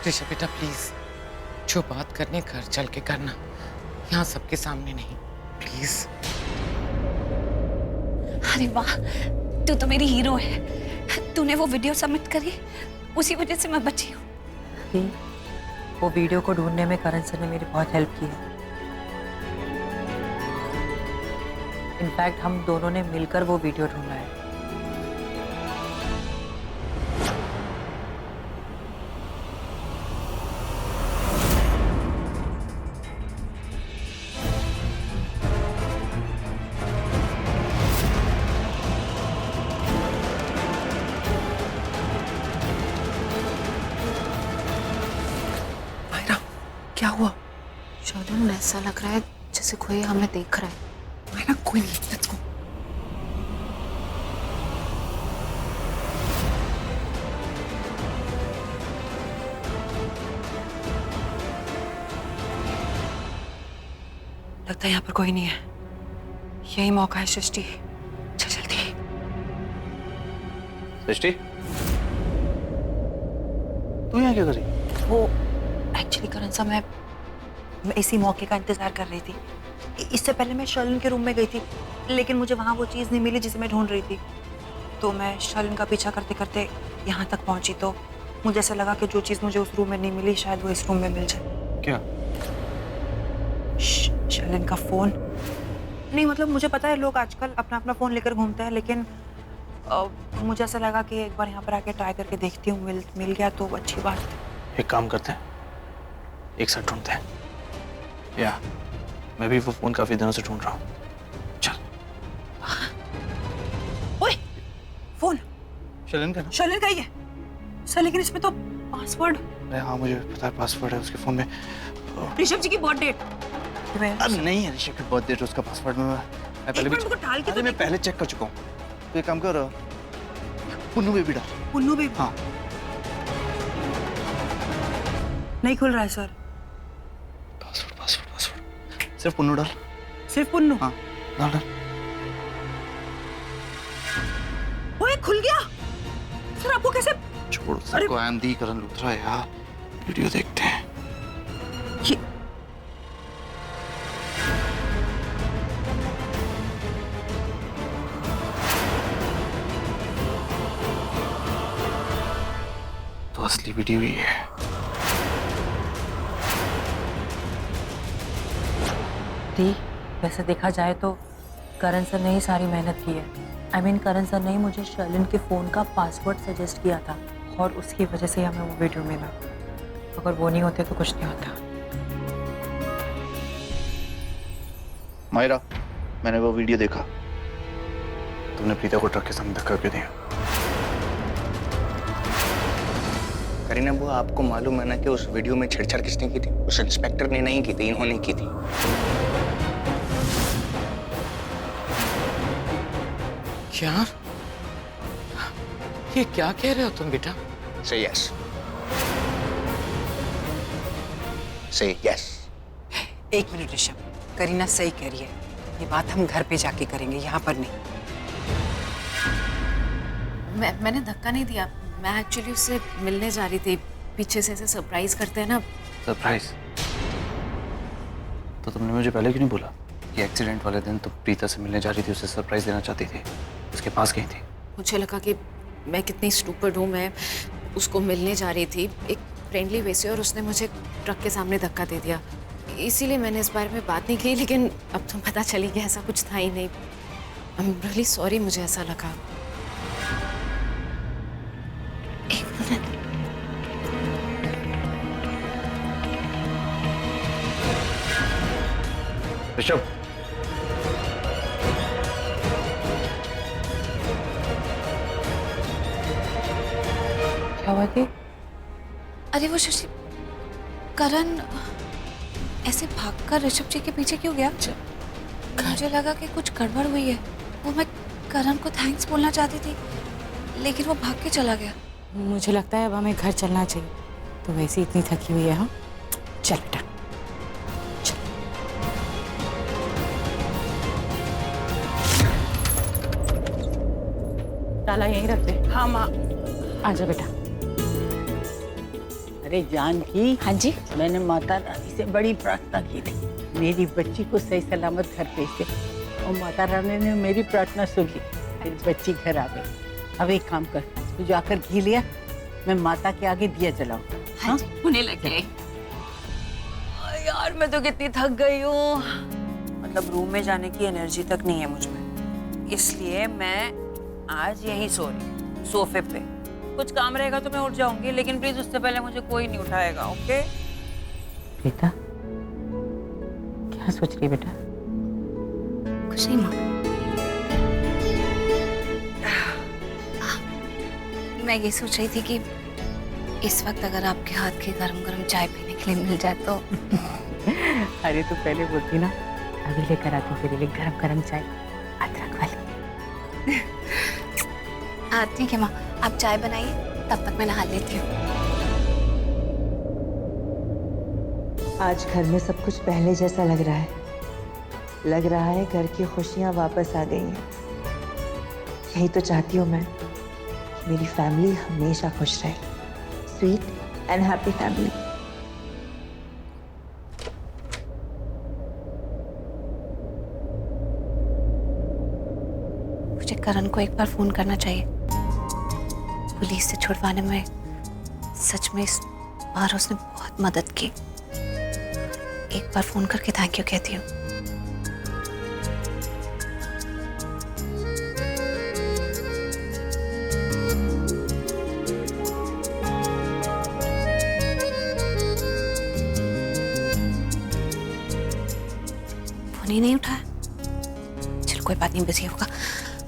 ऋषभ बेटा प्लीज, जो बात करने घर चल के करना, यहाँ सबके सामने नहीं, प्लीज। अरे वाह, तू तो मेरी हीरो है। तूने वो वीडियो सबमिट करी, उसी वजह से मैं बची हूँ। वो वीडियो को ढूंढने में करण सर ने मेरी बहुत हेल्प की है। इनफैक्ट हम दोनों ने मिलकर वो वीडियो ढूंढा है। क्या हुआ? शर्लिन, ऐसा लग रहा है जैसे कोई हमें देख रहा है। मायरा कोई नहीं, लेट्स गो। लगता है यहाँ पर कोई नहीं है। यही मौका है सृष्टि, चल जल्दी। सृष्टि, तू यहाँ क्या कर रही? वो एक्चुअली करण साहब, मैं इसी मौके का इंतजार कर रही थी। इससे पहले मैं शर्लिन के रूम में गई थी, लेकिन मुझे वहाँ वो चीज़ नहीं मिली जिसे मैं ढूंढ रही थी। तो मैं शर्लिन का पीछा करते करते यहाँ तक पहुँची, तो मुझे ऐसा लगा कि जो चीज़ मुझे उस रूम में नहीं मिली शायद वो इस रूम में मिल जाए। क्या? शर्लिन का फोन। नहीं मतलब मुझे पता है लोग आजकल अपना अपना फोन लेकर घूमते हैं, लेकिन मुझे ऐसा लगा कि एक बार यहाँ पर आके ट्राई करके देखती हूँ, मिल गया तो अच्छी बात है। एक काम करते हैं, एक साथ ढूंढते हैं। या मैं भी वो फोन काफी दिनों से ढूंढ रहा हूँ। चल। ओए, फोन शर्लिन का ना? शर्लिन का ही है सर, लेकिन इसमें तो पासवर्ड। हाँ मुझे पता है, पासवर्ड है उसके फोन में। ऋषभ जी की बर्थ डेट। अब नहीं है ऋषभ की बर्थ डेट उसका पासवर्ड में। मैं पहले भी डाल के अरे मैं पहले चेक कर चुका हूँ। तो एक काम कर, पुन्नू बेबी डाल। पुन्नू बेबी? हाँ। नहीं खुल रहा है सर। पासवर्ड पासवर्ड पासवर्ड सिर्फ पुन्नू डाल। सिर्फ पुन्नू? हाँ डाल डाल। ओए खुल गया सर, आपको कैसे? छोड़ सबको, आंधी करण लुथरा यार। वीडियो देखते हैं। ये तो असली वीडियो ही है। वैसे देखा जाए तो करण सर ने ही सारी मेहनत की है। करण सर ने ही मुझे शर्लिन के फोन का पासवर्ड सजेस्ट किया था और उसकी वजह से हमें वो वीडियो मिला। अगर वो नहीं होते तो कुछ नहीं होता। मायरा, मैंने वो वीडियो देखा। तुमने प्रीता को ट्रक के सामने धक्का क्यों दिया? करीना बुआ, आपको मालूम है ना कि उस वीडियो में छेड़छाड़ किसने की थी? उस इंस्पेक्टर ने नहीं की थी, इन्होंने की थी। क्या? ये क्या कह रहे हो तुम बेटा? Say yes. Say yes. एक मिनट ऋषभ, करीना सही कह रही है। ये बात हम घर पे जाके करेंगे, यहाँ पर नहीं। मैंने धक्का नहीं दिया, मैं एक्चुअली उससे मिलने जा रही थी। पीछे से ऐसे सरप्राइज करते हैं ना। सरप्राइज? तो तुमने मुझे पहले क्यों नहीं बोला कि एक्सीडेंट वाले दिन तुम प्रीता से मिलने जा रही थी, उसे सरप्राइज देना चाहती थी, उसके पास गई थी? मुझे लगा कि मैं कितनी स्टूपिड हूँ, मैं उसको मिलने जा रही थी एक फ्रेंडली वे से, और उसने मुझे ट्रक के सामने धक्का दे दिया। इसीलिए मैंने इस बारे में बात नहीं की, लेकिन अब तो पता चली कि ऐसा कुछ था ही नहीं। आई एम रियली सॉरी, मुझे ऐसा लगा। ऋषभ, क्या हुआ थी? अरे वो शशि, करण ऐसे भागकर ऋषभ जी के पीछे क्यों गया? मुझे लगा कि कुछ गड़बड़ हुई है। वो मैं करण को थैंक्स बोलना चाहती थी, लेकिन वो भाग के चला गया। मुझे लगता है अब हमें घर चलना चाहिए। तो वैसे इतनी थकी हुई है। हाँ चल बेटा। ताला यहीं रख दे। हाँ माँ। आजा बेटा। अरे जानकी, हाँ जी। मैंने माता रानी से बड़ी प्रार्थना की थी मेरी बच्ची को सही सलामत घर भेज दे, और माता रानी ने मेरी प्रार्थना सुन ली, मेरी बच्ची घर आ गई। अब एक काम कर, तू जाकर घी लिया, मैं माता के आगे दिया जलाऊं। हाँ जी, होने लगे। यार मैं तो कितनी थक गई हूँ, मतलब रूम में जाने की एनर्जी तक नहीं है मुझ में, इसलिए मैं आज यहीं सो रही हूँ सोफे पे। कुछ काम रहेगा तो मैं उठ जाऊंगी, लेकिन प्लीज उससे पहले मुझे कोई नहीं उठाएगा, ओके? बेटा क्या सोच रही है बेटा? कुछ नहीं माँ। मैं ये सोच रही थी कि इस वक्त अगर आपके हाथ की गरम गरम चाय पीने के लिए मिल जाए तो। अरे तू पहले बोलती ना, अभी लेकर आती हूँ तेरे लिए गरम गरम चाय, अदरक वाली। ठीक है माँ, आप चाय बनाइए, तब तक मैं नहा लेती हूँ। आज घर में सब कुछ पहले जैसा लग रहा है। लग रहा है घर की खुशियां वापस आ गई हैं। यही तो चाहती हूँ मैं, कि मेरी फैमिली हमेशा खुश रहे। Sweet and happy family. मुझे करण को एक बार फोन करना चाहिए। पुलिस से छुड़वाने में सच में इस बार उसने बहुत मदद की। एक बार फोन करके थैंक यू कहती हूँ। फोन ही नहीं उठाया। चलो कोई बात नहीं, बिजी होगा।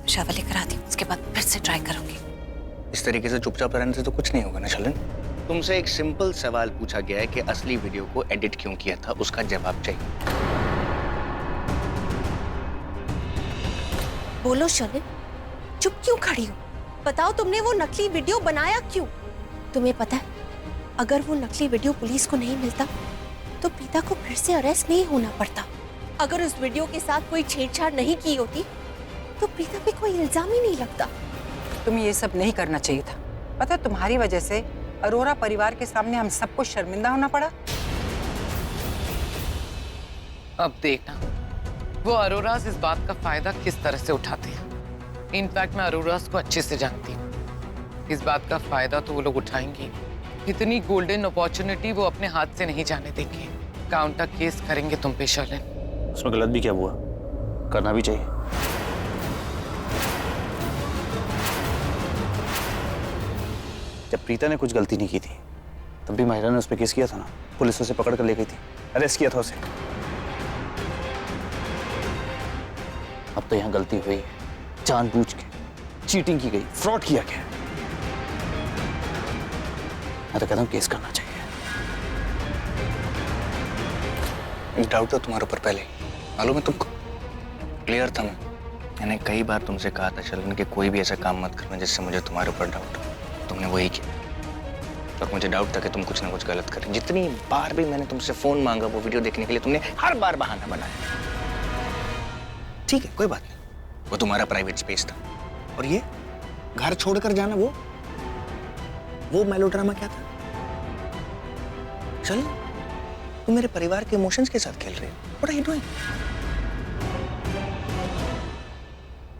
शावर लेकर आती हूँ, उसके बाद फिर से ट्राई करूंगी। इस तरीके से चुपचाप रहने से तो कुछ नहीं होगा ना शलन। तुमसे एक सिंपल सवाल पूछा गया है कि असली वीडियो को एडिट क्यों किया था, उसका जवाब चाहिए। बोलो शलन, चुप क्यों खड़ी हो? बताओ तुमने वो नकली वीडियो बनाया क्यों? तुम्हें पता है, अगर वो नकली वीडियो पुलिस को नहीं मिलता तो प्रीता को फिर से अरेस्ट नहीं होना पड़ता। अगर उस वीडियो के साथ कोई छेड़छाड़ नहीं की होती तो प्रीता पे कोई इल्जाम ही नहीं लगता। तुम्हें ये सब नहीं करना चाहिए था। पता है, तुम्हारी वजह से अरोरा परिवार के सामने हम सबको शर्मिंदा होना पड़ा। अब देखना वो अरोरास इस बात का फायदा किस तरह से उठाते हैं। इनफैक्ट मैं अरोरास को अच्छे से जानती हूँ। इस बात का फायदा तो वो लोग उठाएंगे। इतनी गोल्डन अपॉर्चुनिटी वो अपने हाथ से नहीं जाने देंगे। काउंटर केस करेंगे तुम पे शलन। उसमें गलत भी क्या हुआ, करना भी चाहिए। जब प्रीता ने कुछ गलती नहीं की थी तब भी माहिरा ने उस पर केस किया था ना। पुलिस उसे पकड़ कर ले गई थी, अरेस्ट किया था उसे। अब तो यहाँ गलती हुई, जानबूझ के चीटिंग की गई, फ्रॉड किया गया। मैं तो कहता हूँ केस करना चाहिए। एक डाउट था तुम्हारे ऊपर पहले, मालूम है तुमको? क्लियर था मैं। मैंने कई बार तुमसे कहा था शलन कि कोई भी ऐसा काम मत करना जिससे मुझे तुम्हारे ऊपर डाउट हो। तुमने वही किया, और मुझे डाउट था कि तुम कुछ ना कुछ गलत कर। जितनी बार भी मैंने तुमसे फोन मांगा वो वीडियो देखने के लिए, तुमने हर बार बहाना बनाया। ठीक है, कोई बात नहीं, वो तुम्हारा प्राइवेट स्पेस था। और ये घर छोड़कर जाना, वो मेलोड्रामा क्या था? चल, तुम मेरे परिवार के इमोशंस के साथ खेल रहे हो। What are you doing?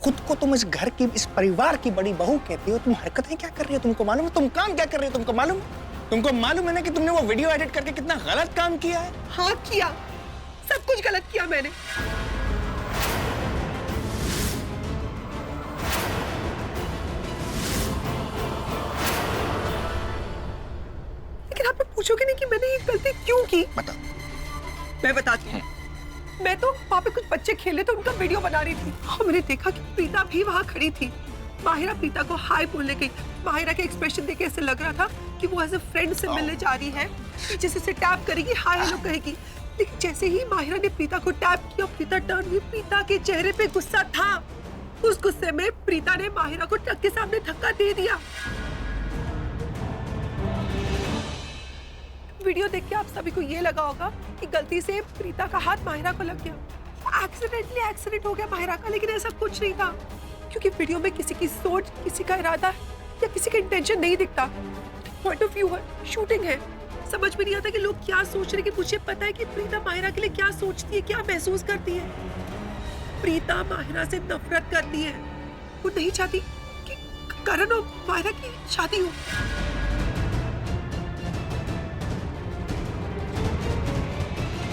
खुद को तुम इस घर की, इस परिवार की बड़ी बहू कहती हो, तुम हरकतें क्या कर रही हो? तुमको मालूम है? तुम काम क्या कर रही हो? तुमको मालूम है? तुमको मालूम है ना कि तुमने वो वीडियो एडिट करके कितना गलत काम किया है? हाँ किया, सब कुछ गलत किया मैंने। लेकिन आप पूछोगे नहीं कि मैंने ये गलती क्यों की? बता। मैं बताती हूँ। मैं तो वहाँ पे कुछ बच्चे खेले तो उनका वीडियो बना रही थी, और मैंने देखा कि प्रीता भी वहाँ खड़ी थी। माहिरा प्रीता को हाय बोलने गई। माहिरा के एक्सप्रेशन देख के ऐसे लग रहा था कि वो एज ए फ्रेंड से मिलने जा रही है, जैसे से टैप करेगी, हाय हेलो कहेगी। लेकिन जैसे ही माहिरा ने प्रीता को टैप किया, प्रीता टर्न हुई। प्रीता के चेहरे पे गुस्सा था। उस गुस्से में प्रीता ने माहिरा को ट्रक के सामने धक्का दे दिया। वीडियो देख के आप सभी को ये लगा होगा कि गलती से प्रीता का हाथ माहिरा को लग गया। एक्सीडेंटली एक्सीडेंट हो गया माहिरा का, लेकिन ऐसा कुछ नहीं था, क्योंकि वीडियो में किसी की सोच, किसी का इरादा या किसी का इंटेंशन नहीं दिखता। पॉइंट ऑफ व्यू है, शूटिंग है। समझ में नहीं आता कि लोग क्या सोच रहे हैं। कि मुझे पता है कि प्रीता माहिरा के लिए क्या सोचती है, क्या महसूस करती है। प्रीता माहिरा से नफरत करती है। वो नहीं चाहती कि करण और माहिरा की शादी हो।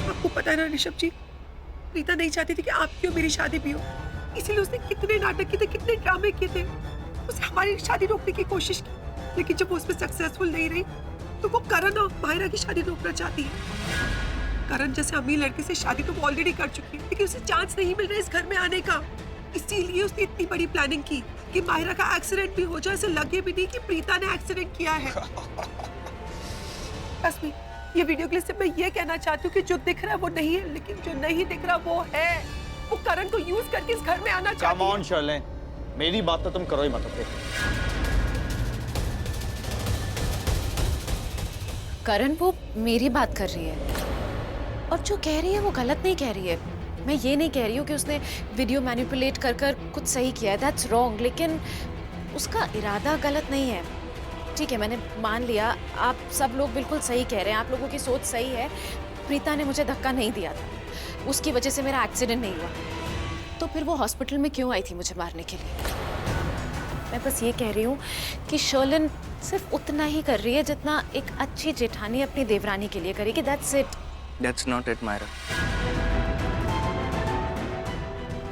आपको पता है ना ऋषभ जी, प्रीता नहीं चाहती थी कि आपकी और मेरी शादी भी हो। इसीलिए उसने कितने नाटक किए थे, कितने ड्रामे किए थे। उसने हमारी शादी रोकने की कोशिश की, लेकिन जब वो उसमें सक्सेसफुल नहीं रही तो वो करण और माहिरा की शादी रोकना चाहती है। करण जैसे अमीर लड़के से शादी तो वो ऑलरेडी कर चुकी है, लेकिन उसे चांस नहीं मिल रहा है इस घर में आने का। इसीलिए उसने इतनी बड़ी प्लानिंग की कि माहिरा का एक्सीडेंट भी हो जाए, ऐसे लगे भी नहीं कि प्रीता ने एक्सीडेंट किया है। बस में ये वीडियो क्लिप से मैं ये कहना चाहती हूँ कि जो दिख रहा है वो नहीं है, लेकिन जो नहीं दिख रहा वो है। वो करण को यूज करके इस घर में आना चाहती है। कम ऑन शर्लिन, मेरी बात तो तुम करो ही मत। करण वो मेरी बात कर रही है, और जो कह रही है वो गलत नहीं कह रही है। मैं ये नहीं कह रही हूँ कि उसने वीडियो मैनिपुलेट कर कर कुछ सही किया है, दैट्स रॉन्ग, लेकिन उसका इरादा गलत नहीं है। ठीक है, मैंने मान लिया आप सब लोग बिल्कुल सही कह रहे हैं, आप लोगों की सोच सही है। प्रीता ने मुझे धक्का नहीं दिया था, उसकी वजह से मेरा एक्सीडेंट नहीं हुआ, तो फिर वो हॉस्पिटल में क्यों आई थी मुझे मारने के लिए? मैं बस ये कह रही हूँ कि शर्लिन सिर्फ उतना ही कर रही है जितना एक अच्छी जेठानी अपनी देवरानी के लिए करेगी। That's it. That's not it Myra.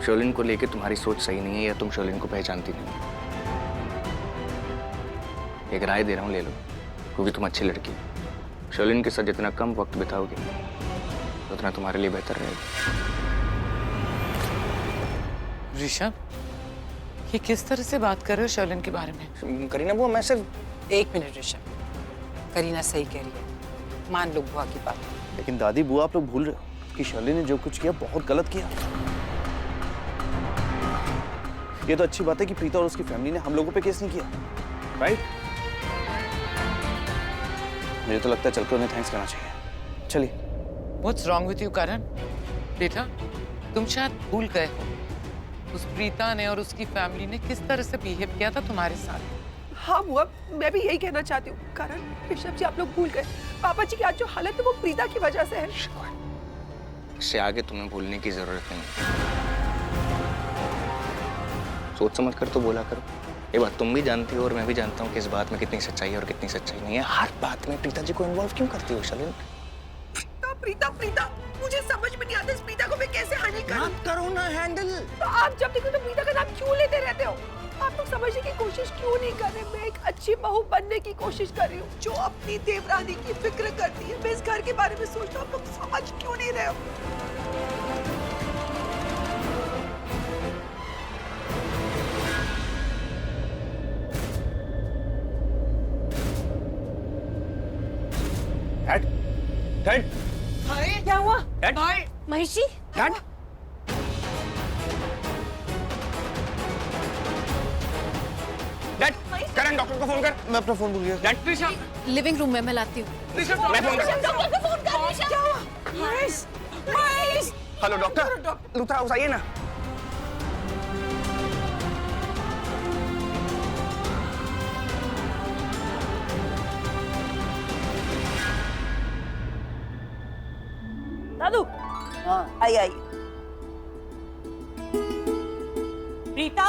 Sherlyn को लेके तुम्हारी सोच सही नहीं है, या तुम शर्लिन को पहचानती नहीं। एक राय दे रहा हूँ, ले लो, क्योंकि तुम अच्छी लड़की हो। शर्लिन के साथ जितना कम वक्त बिताओगे उतना तुम्हारे लिए बेहतर रहेगा। ऋषभ, ये किस तरह से बात कर रहे हो शर्लिन के बारे में? करीना बुआ, मैं सिर्फ एक मिनट ऋषभ, करीना सही कह रही है, मान लो बुआ की बात। लेकिन दादी बुआ, आप लोग भूल रहे हो कि शर्लिन ने जो कुछ किया बहुत गलत किया। ये तो अच्छी बात है कि प्रीता और उसकी फैमिली ने हम लोगों पे केस नहीं किया, राइट? मुझे तो लगता है चलकर उन्हें थैंक्स करना चाहिए। चलिए। What's wrong with you, करण? बेटा, तुम शायद भूल गए हो उस प्रीता ने और उसकी फैमिली ने किस तरह से बिहेव किया था तुम्हारे साथ। हाँ बुआ, मैं भी यही कहना चाहती हूँ। करण, ऋषभ जी, आप लोग भूल गए, पापा जी की आज जो हालत है वो प्रीता की वजह से है। इससे आगे तुम्हें भूलने की जरूरत नहीं है। सोच समझ कर तो बोला करो। ये बात तुम भी जानती हो और मैं भी जानता हूँ कि इस बात में कितनी सच्चाई है और कितनी सच्चाई नहीं है। हर बात में प्रीता जी को इन्वॉल्व क्यों करती हो शर्लिन? प्रीता प्रीता, मुझे समझ में नहीं आता इस प्रीता को मैं कैसे हैंडल करूं। करो ना हैंडल। तो आप जब देखो तो प्रीता का नाम क्यों लेते रहते हो? आप लोग समझने की कोशिश क्यों नहीं कर रहे? मैं एक अच्छी बहू बनने की कोशिश कर रही हूँ, जो अपनी देवरानी की फिक्र करती है। मैं इस घर के बारे में सोच रहा हूँ, आप लोग समझ क्यों नहीं रहे हो? डैड, क्या हुआ? Dad, Mahesh ji, dad, dad, करण डॉक्टर को फोन कर। मैं अपना फोन भूल गया। डैड, लिविंग रूम में मैं लाती हूँ। मैं फोन कर। डॉक्टर को फोन कर। क्या हुआ? Mahesh, Mahesh. Hello doctor, Luthra house आइए ना। दादू, हाँ, आई आई। प्रीता,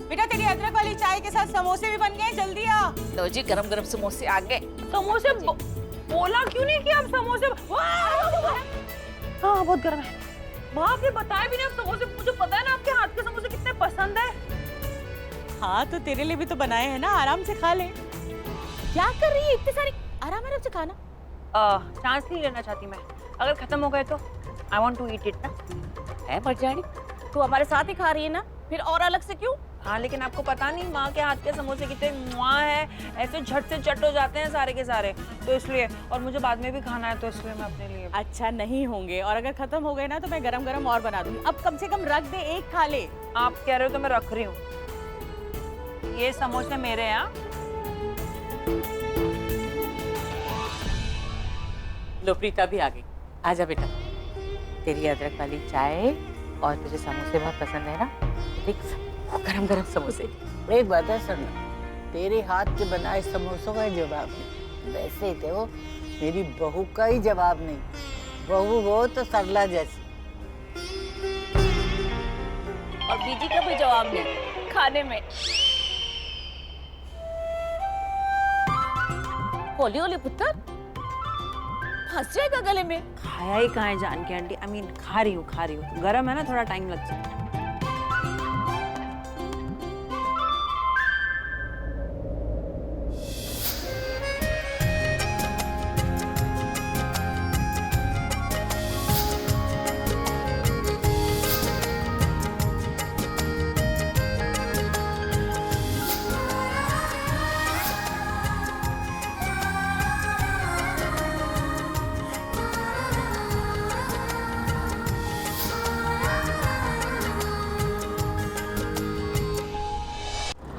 बेटा तेरी अदरक वाली चाय के साथ समोसे भी बन गए, जल्दी आ। लो जी, गरम गरम समोसे आ गए। समोसे बोला क्यों नहीं कि आप समोसे? हाँ, बहुत गर्म है। माँ, आपने बताया भी नहीं आप समोसे। मुझे पता है ना आपके हाथ के समोसे कितने पसंद है। हाँ, तो तेरे लिए भी तो बनाए हैं ना, आराम से खा ले। क्या कर रही है इतनी सारी? आराम से खाना। चांस नहीं लेना चाहती मैं। अगर खत्म हो गए तो I want to eat it ना। है मर्जानी, तू हमारे साथ ही खा रही है ना, फिर और अलग से क्यों? हाँ, लेकिन आपको पता नहीं माँ के हाथ के समोसे कितने मुआ है, ऐसे झट से चट हो जाते हैं सारे के सारे, तो इसलिए। और मुझे बाद में भी खाना है, तो इसलिए मैं अपने लिए। अच्छा, नहीं होंगे, और अगर खत्म हो गए ना तो मैं गरम गरम और बना दूंगी। अब कम से कम रख दे, एक खा ले। आप कह रहे हो तो मैं रख रही हूँ। ये समोसे मेरे हैं। लो, प्रीता भी आ गई। आजा बेटा, तेरी अदरक वाली चाय और तुझे समोसे बहुत पसंद है ना? देख, गरम गरम समोसे। एक बात है सुन, तेरे हाथ के बनाए समोसों का जवाब नहीं। वैसे ही थे वो, मेरी बहू का ही जवाब नहीं। बहू हो तो सरला जैसी। और बीजी का भी जवाब नहीं खाने में। होली होली पुत्र फंस जाएगा गले में। खाया ही कहाँ है जान के आंटी, आई मीन खा रही हूँ। गरम है ना, थोड़ा टाइम लग सकता है।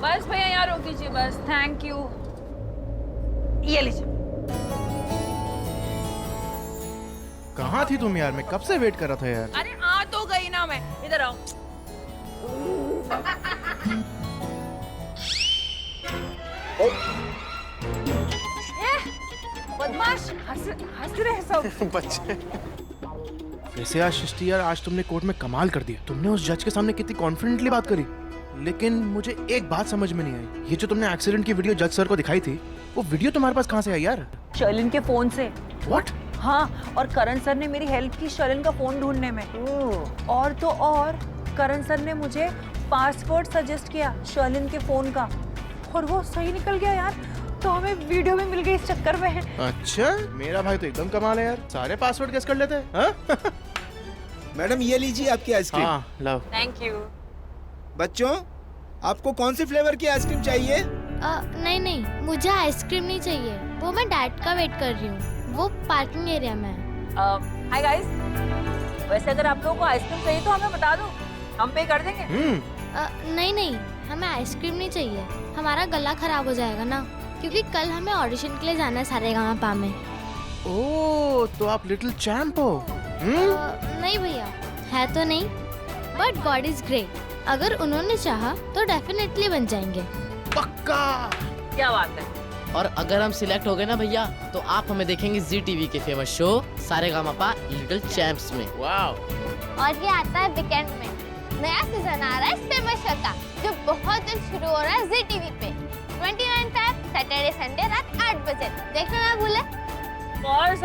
बस भैया यहाँ रोक दीजिए बस, थैंक यू। ये लीजिए। कहाँ थी तुम यार? मैं कब से वेट कर रहा था यार। अरे आ तो गई ना मैं, इधर आओ। बदमाश, हंस रहे हैं सब बच्चे। वैसे आज सृष्टि यार, आज तुमने कोर्ट में कमाल कर दिया। तुमने उस जज के सामने कितनी कॉन्फिडेंटली बात करी। लेकिन मुझे एक बात समझ में नहीं आई, ये जो तुमने एक्सीडेंट की वीडियो जज सर को दिखाई थी, वो वीडियो तुम्हारे पास कहाँ से आई यार? शर्लिन के फोन से। What? हाँ, और करण सर ने मेरी हेल्प की शर्लिन का फोन ढूंढने में। और तो और करण सर ने मुझे पासवर्ड सजेस्ट किया शर्लिन के फोन का, और वो सही निकल गया यार। तो हमें वीडियो भी मिल गई इस चक्कर में। अच्छा, मेरा भाई तो एकदम कमाल है यार, सारे पासवर्ड गेस कर लेते हैं। हाँ? मैडम ये लीजिए आपकी आइसक्रीम। हाँ, लाओ। Thank you. बच्चों, आपको कौन सी फ्लेवर की आइसक्रीम चाहिए? नहीं, मुझे आइसक्रीम नहीं चाहिए, वो मैं डैड का वेट कर रही हूँ, वो पार्किंग एरिया में है। हाय गाइस, वैसे अगर आप लोगों को आइसक्रीम चाहिए तो हमें बता दो, हम पे कर देंगे। नहीं, हमें आइसक्रीम नहीं चाहिए, हमारा गला खराब हो जाएगा ना, क्योंकि कल हमें ऑडिशन के लिए जाना है सारेगामापा में। ओह, तो आप लिटिल चैंप हो? नहीं भैया, है तो नहीं, बट गॉड इज ग्रेट। अगर उन्होंने चाहा तो डेफिनेटली बन जाएंगे। पक्का। क्या बात है। और अगर हम सिलेक्ट हो गए ना भैया, तो आप हमें देखेंगे जी टीवी के famous show Sa Re Ga Ma Pa little champs में। वाओ। और ये आता है वीकेंड में। नया सीजन आ रहा है इस फेमस शो का, जो बहुत जल्द शुरू हो रहा है जी टीवी पे। 29 Feb सैटरडे संडे रात 8 बजे। देखना ना भूले।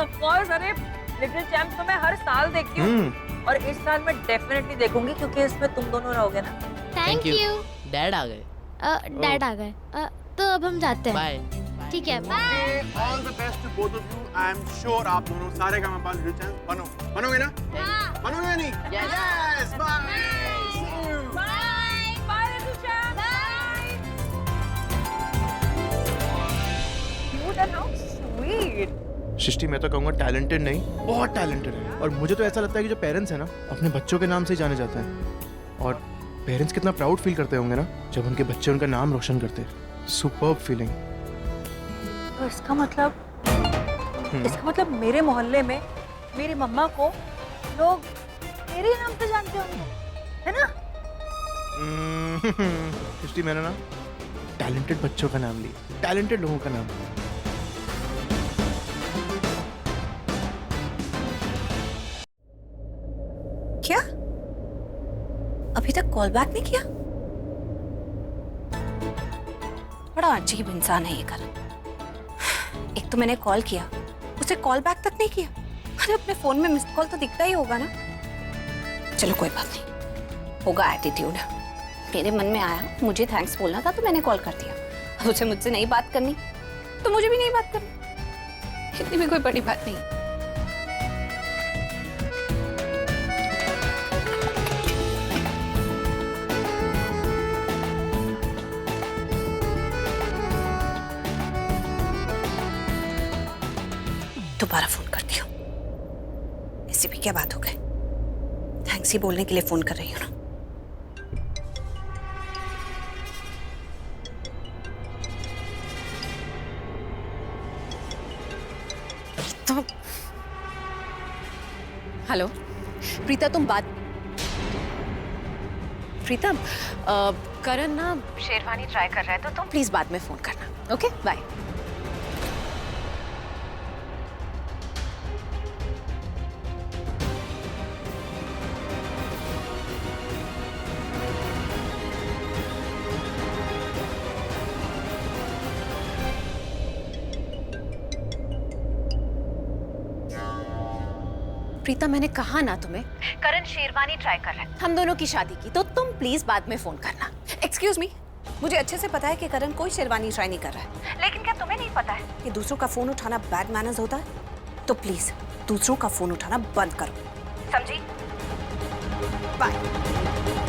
ऑफ कोर्स, अरे लिटिल चैंप्स तो मैं हर साल देखती हूँ, और इस साल मैं डेफिनेटली देखूंगी, क्योंकि इसमें तुम दोनों रहोगे ना। Thank you. डैड आ गए। डैड आ गए, तो अब हम जाते हैं। बाय। ठीक है, bye. All the best to both of you. I am sure आप दोनों सारेगामापा लिटिल चैंप्स बनोगे ना? बनोगे या नहीं? Yes. Bye. Bye little champs. Cute and how sweet. Srishti, मैं तो कहूँगा टैलेंटेड नहीं, बहुत टैलेंटेड है। और मुझे तो ऐसा लगता है कि जो पेरेंट्स हैं ना, अपने बच्चों के नाम से ही जाने जाते हैं। और पेरेंट्स कितना प्राउड फील करते होंगे ना, जब उनके बच्चे उनका नाम रोशन करते हैं। Superb feeling. तो इसका मतलब मेरे मोहल्ले में मेरी मम्मा को लोग मेरे ही नाम से जानते होंगे, है ना? सृष्टि, मैंने ना टैलेंटेड बच्चों का नाम लिया, टैलेंटेड लोगों का नाम। क्या अभी तक कॉल बैक नहीं किया? बड़ा अजीब इंसान है ये करण। एक तो मैंने कॉल किया, उसे कॉल बैक तक नहीं किया। अरे अपने फोन में मिस्ड कॉल तो दिखता ही होगा ना। चलो कोई बात नहीं, होगा एटीट्यूड। मेरे मन में आया मुझे थैंक्स बोलना था, तो मैंने कॉल कर दिया। अब उसे मुझसे नहीं बात करनी तो मुझे भी नहीं बात करनी, इतनी भी कोई बड़ी बात नहीं। दोबारा फोन करती हूँ। ऐसी भी क्या बात हो गई, थैंक्स ही बोलने के लिए फोन कर रही हूँ ना। तो हेलो प्रीता, तुम बात। प्रीता, करण ना शेरवानी ट्राई कर रहा है, तो तुम प्लीज बाद में फोन करना। Okay, bye. प्रीता मैंने कहा ना तुम्हें, करण शेरवानी ट्राई कर रहा है। हम दोनों की शादी की, तो तुम प्लीज बाद में फोन करना। एक्सक्यूज मी, मुझे अच्छे से पता है कि करण कोई शेरवानी ट्राई नहीं कर रहा है, लेकिन क्या तुम्हें नहीं पता है कि दूसरों का फोन उठाना बैड मैनर्स होता है? तो प्लीज दूसरों का फोन उठाना बंद करो, समझी? बाय।